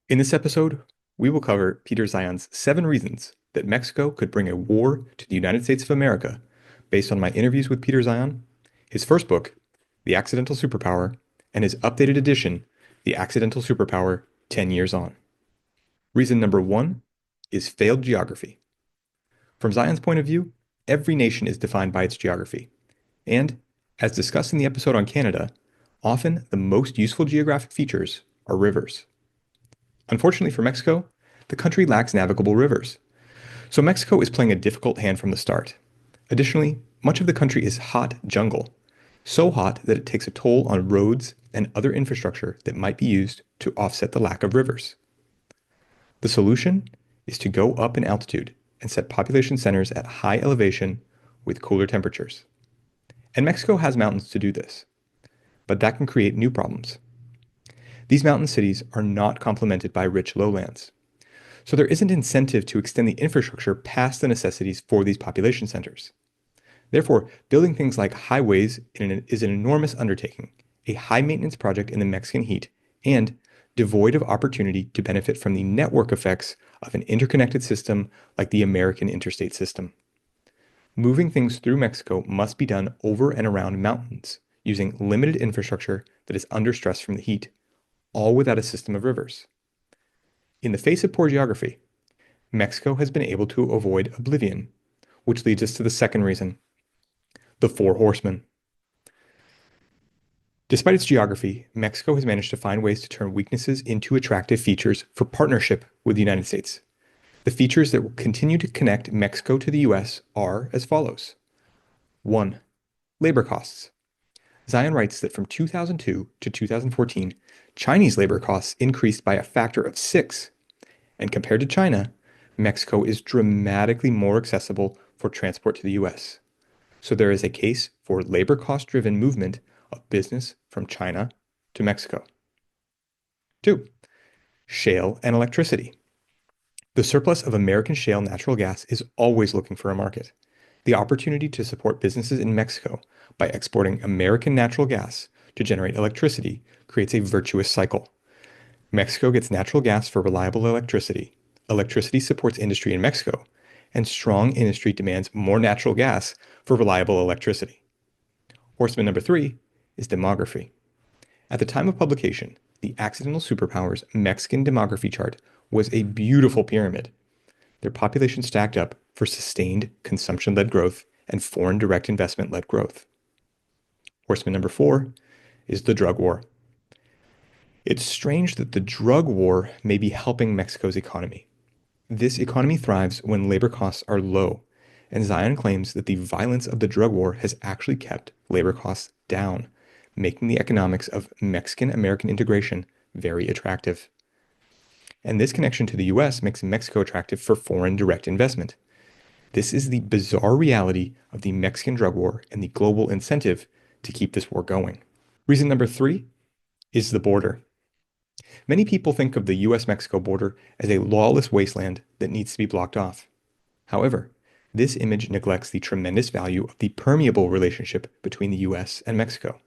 In this episode, we will cover Peter Zeihan's 7 reasons that Mexico could bring a war to the United States of America based on my interviews with Peter Zeihan, his first book, The Accidental Superpower, and his updated edition, The Accidental Superpower 10 Years On. Reason number 1 is failed geography. From Zeihan's point of view, every nation is defined by its geography. And, as discussed in the episode on Canada, often the most useful geographic features are rivers. Unfortunately for Mexico, the country lacks navigable rivers. So Mexico is playing a difficult hand from the start. Additionally, much of the country is hot jungle, so hot that it takes a toll on roads and other infrastructure that might be used to offset the lack of rivers. The solution is to go up in altitude and set population centers at high elevation with cooler temperatures. And Mexico has mountains to do this, but that can create new problems. These mountain cities are not complemented by rich lowlands. So there isn't incentive to extend the infrastructure past the necessities for these population centers. Therefore, building things like highways is an enormous undertaking, a high maintenance project in the Mexican heat, and devoid of opportunity to benefit from the network effects of an interconnected system like the American interstate system. Moving things through Mexico must be done over and around mountains, using limited infrastructure that is under stress from the heat, all without a system of rivers. In the face of poor geography, Mexico has been able to avoid oblivion, which leads us to the second reason, the Four Horsemen. Despite its geography, Mexico has managed to find ways to turn weaknesses into attractive features for partnership with the United States. The features that will continue to connect Mexico to the US are as follows. 1. Labor costs. Zeihan writes that from 2002 to 2014, Chinese labor costs increased by a factor of 6. And compared to China, Mexico is dramatically more accessible for transport to the US. So there is a case for labor cost-driven movement of business from China to Mexico. 2. Shale and electricity. The surplus of American shale natural gas is always looking for a market. The opportunity to support businesses in Mexico by exporting American natural gas to generate electricity creates a virtuous cycle. Mexico gets natural gas for reliable electricity. Electricity supports industry in Mexico, and strong industry demands more natural gas for reliable electricity. Horseman number 3 is demography. At the time of publication, the Accidental Superpower's Mexican demography chart was a beautiful pyramid. Their population stacked up for sustained consumption-led growth and foreign direct investment-led growth. Horseman number 4 is the drug war. It's strange that the drug war may be helping Mexico's economy. This economy thrives when labor costs are low, and Zeihan claims that the violence of the drug war has actually kept labor costs down, making the economics of Mexican-American integration very attractive. And this connection to the US makes Mexico attractive for foreign direct investment. This is the bizarre reality of the Mexican drug war and the global incentive to keep this war going. Reason number 3 is the border. Many people think of the US-Mexico border as a lawless wasteland that needs to be blocked off. However, this image neglects the tremendous value of the permeable relationship between the US and Mexico.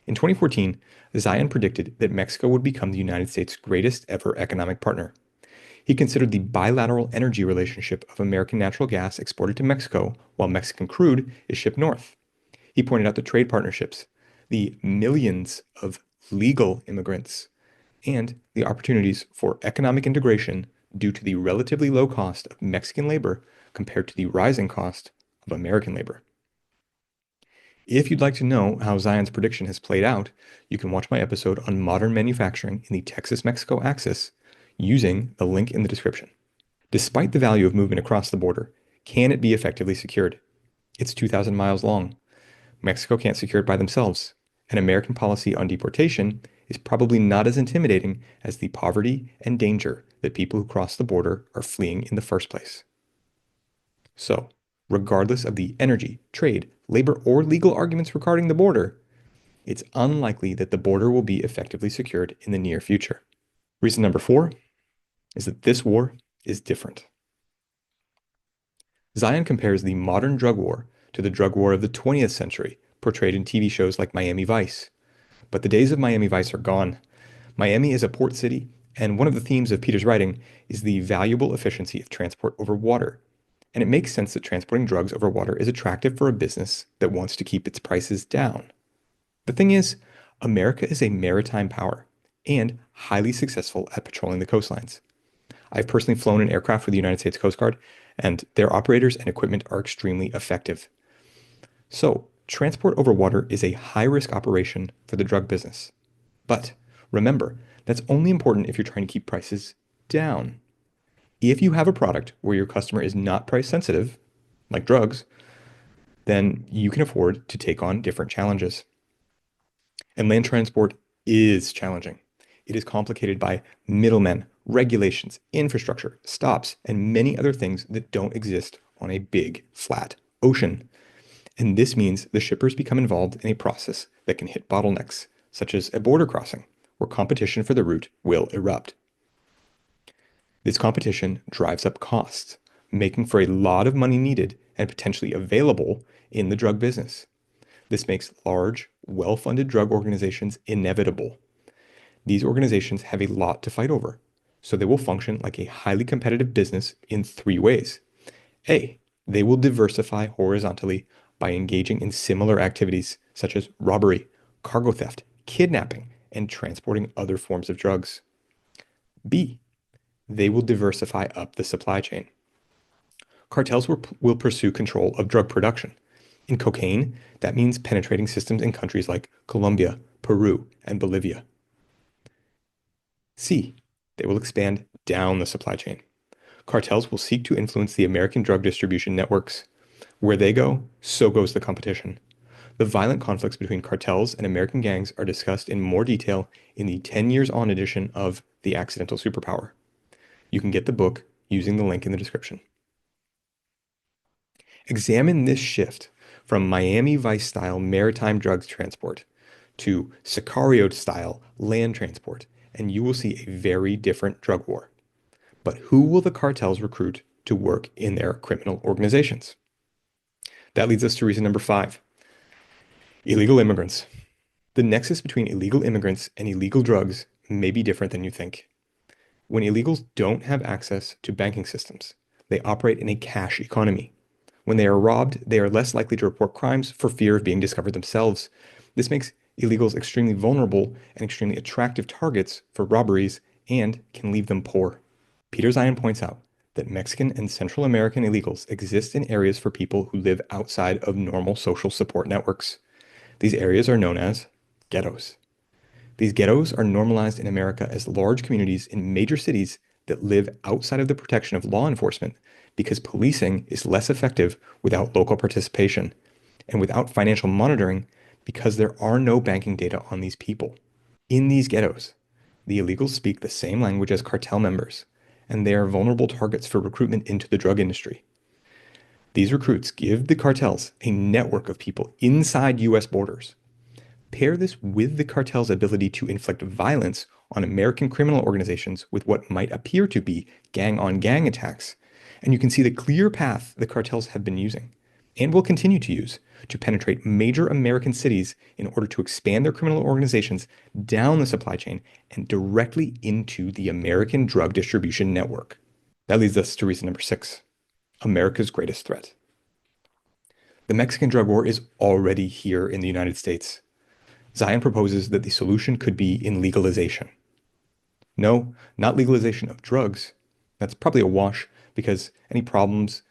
In 2014, Zeihan predicted that Mexico would become the United States' greatest ever economic partner. He considered the bilateral energy relationship of American natural gas exported to Mexico while Mexican crude is shipped north. He pointed out the trade partnerships, the millions of legal immigrants, and the opportunities for economic integration due to the relatively low cost of Mexican labor compared to the rising cost of American labor. If you'd like to know how Zeihan's prediction has played out, you can watch my episode on modern manufacturing in the Texas-Mexico axis using the link in the description. Despite the value of movement across the border, can it be effectively secured? It's 2,000 miles long. Mexico can't secure it by themselves. And American policy on deportation is probably not as intimidating as the poverty and danger that people who cross the border are fleeing in the first place. So, regardless of the energy, trade, labor, or legal arguments regarding the border, it's unlikely that the border will be effectively secured in the near future. Reason number 4 is that this war is different. Zeihan compares the modern drug war to the drug war of the 20th century, portrayed in TV shows like Miami Vice. But the days of Miami Vice are gone. Miami is a port city, And one of the themes of Peter's writing is the valuable efficiency of transport over water. And it makes sense that transporting drugs over water is attractive for a business that wants to keep its prices down. The thing is, America is a maritime power and highly successful at patrolling the coastlines. I've personally flown an aircraft for the United States Coast Guard, and their operators and equipment are extremely effective. So, transport over water is a high risk operation for the drug business. But remember, that's only important if you're trying to keep prices down. If you have a product where your customer is not price sensitive, like drugs, then you can afford to take on different challenges. And land transport is challenging. It is complicated by middlemen, regulations, infrastructure, stops, and many other things that don't exist on a big, flat ocean. And this means the shippers become involved in a process that can hit bottlenecks, such as a border crossing, where competition for the route will erupt. This competition drives up costs, making for a lot of money needed and potentially available in the drug business. This makes large, well-funded drug organizations inevitable. These organizations have a lot to fight over, so they will function like a highly competitive business in three ways. A, they will diversify horizontally by engaging in similar activities such as robbery, cargo theft, kidnapping, and transporting other forms of drugs. B, they will diversify up the supply chain. Cartels will pursue control of drug production. In cocaine, that means penetrating systems in countries like Colombia, Peru, and Bolivia. C, they will expand down the supply chain. Cartels will seek to influence the American drug distribution networks. Where they go, so goes the competition. The violent conflicts between cartels and American gangs are discussed in more detail in the 10 Years On edition of The Accidental Superpower. You can get the book using the link in the description. Examine this shift from Miami Vice style maritime drugs transport to Sicario style land transport, and you will see a very different drug war. But who will the cartels recruit to work in their criminal organizations? That leads us to reason number 5. Illegal immigrants. The nexus between illegal immigrants and illegal drugs may be different than you think. When illegals don't have access to banking systems, they operate in a cash economy. When they are robbed, they are less likely to report crimes for fear of being discovered themselves. This makes illegals extremely vulnerable and extremely attractive targets for robberies and can leave them poor. Peter Zeihan points out that Mexican and Central American illegals exist in areas for people who live outside of normal social support networks. These areas are known as ghettos. These ghettos are normalized in America as large communities in major cities that live outside of the protection of law enforcement because policing is less effective without local participation and without financial monitoring because there are no banking data on these people. In these ghettos, the illegals speak the same language as cartel members, and they are vulnerable targets for recruitment into the drug industry. These recruits give the cartels a network of people inside US borders. Pair this with the cartel's ability to inflict violence on American criminal organizations with what might appear to be gang-on-gang attacks, and you can see the clear path the cartels have been using, and will continue to use, to penetrate major American cities in order to expand their criminal organizations down the supply chain and directly into the American drug distribution network. That leads us to reason number 6, America's greatest threat. The Mexican drug war is already here in the United States. Zeihan proposes that the solution could be in legalization. No, not legalization of drugs. That's probably a wash because any problems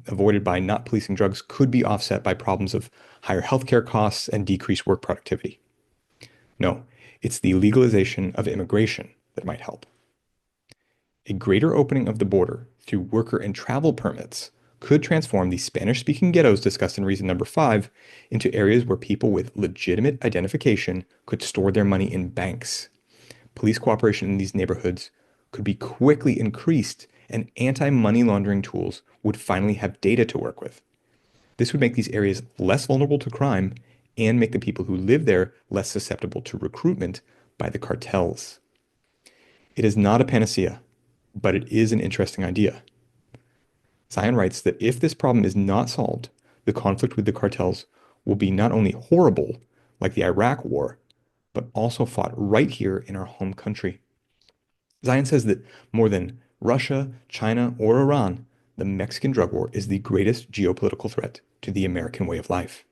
avoided by not policing drugs could be offset by problems of higher healthcare costs and decreased work productivity. No, it's the legalization of immigration that might help. A greater opening of the border through worker and travel permits could transform the Spanish-speaking ghettos discussed in reason number 5 into areas where people with legitimate identification could store their money in banks. Police cooperation in these neighborhoods could be quickly increased, and anti-money laundering tools would finally have data to work with. This would make these areas less vulnerable to crime and make the people who live there less susceptible to recruitment by the cartels. It is not a panacea, but it is an interesting idea. Zeihan writes that if this problem is not solved, the conflict with the cartels will be not only horrible, like the Iraq War, but also fought right here in our home country. Zeihan says that more than Russia, China, or Iran, the Mexican drug war is the greatest geopolitical threat to the American way of life.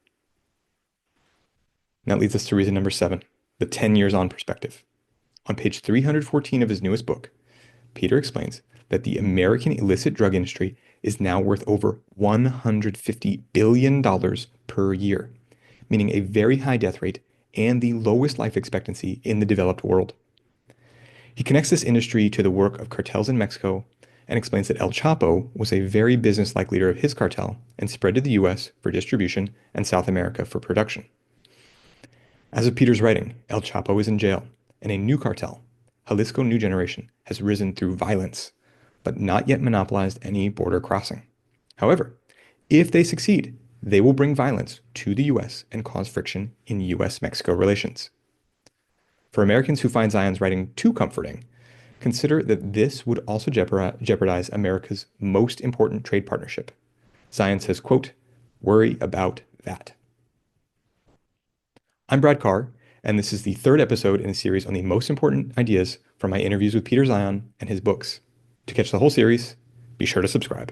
And that leads us to reason number 7, the 10 years on perspective. On page 314 of his newest book, Peter explains that the American illicit drug industry is now worth over $150 billion per year, meaning a very high death rate and the lowest life expectancy in the developed world. He connects this industry to the work of cartels in Mexico and explains that El Chapo was a very business-like leader of his cartel and spread to the US for distribution and South America for production. As of Peter's writing, El Chapo is in jail, and a new cartel, Jalisco New Generation, has risen through violence, but not yet monopolized any border crossing. However, if they succeed, they will bring violence to the US and cause friction in US-Mexico relations. For Americans who find Zeihan's writing too comforting, consider that this would also jeopardize America's most important trade partnership. Zeihan says, quote, "Worry about that." I'm Brad Carr, and this is the third episode in a series on the most important ideas from my interviews with Peter Zeihan and his books. To catch the whole series, be sure to subscribe.